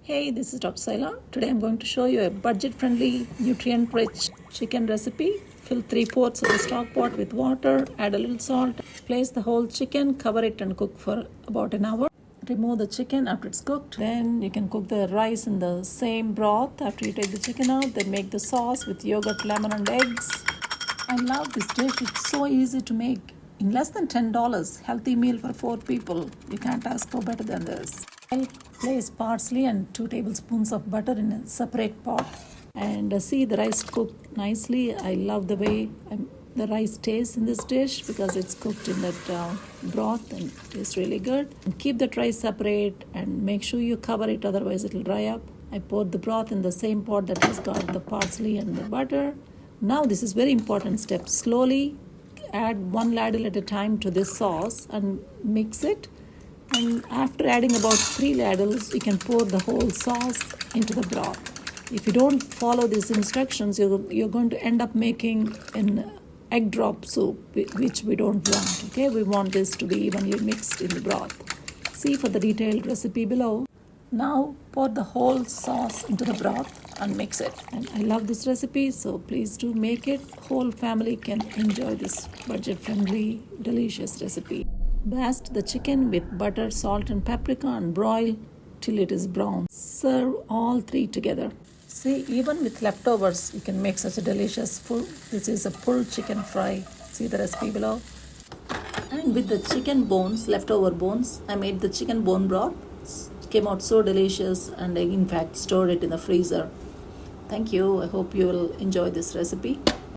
Hey, this is Dr. Saila. Today I'm going to show you a budget-friendly, nutrient-rich chicken recipe. Fill 3/4 of the stock pot with water, add a little salt, place the whole chicken, cover it and cook for about an hour. Remove the chicken after it's cooked. Then you can cook the rice in the same broth after you take the chicken out. Then make the sauce with yogurt, lemon and eggs. I love this dish. It's so easy to make. In less than $10, healthy meal for 4 people. You can't ask for better than this. I'll place parsley and 2 tablespoons of butter in a separate pot. And see the rice cooked nicely. I love the way the rice tastes in this dish because it's cooked in that broth and it tastes really good. And keep that rice separate and make sure you cover it, otherwise it will dry up. I poured the broth in the same pot that has got the parsley and the butter. Now this is very important step. Slowly add 1 ladle at a time to this sauce and mix it. And after adding about 3 ladles, you can pour the whole sauce into the broth. If you don't follow these instructions, you're going to end up making an egg drop soup, which we don't want. Okay, we want this to be evenly mixed in the broth. See for the detailed recipe below. Now pour the whole sauce into the broth and mix it. And I love this recipe, so please do make it. Whole family can enjoy this budget-friendly, delicious recipe. Baste the chicken with butter, salt and paprika and broil till it is brown. Serve all 3 together. See, even with leftovers, you can make such a delicious food. This is a pulled chicken fry. See the recipe below. And with the chicken bones, leftover bones, I made the chicken bone broth. It came out so delicious and I in fact stored it in the freezer. Thank you. I hope you will enjoy this recipe.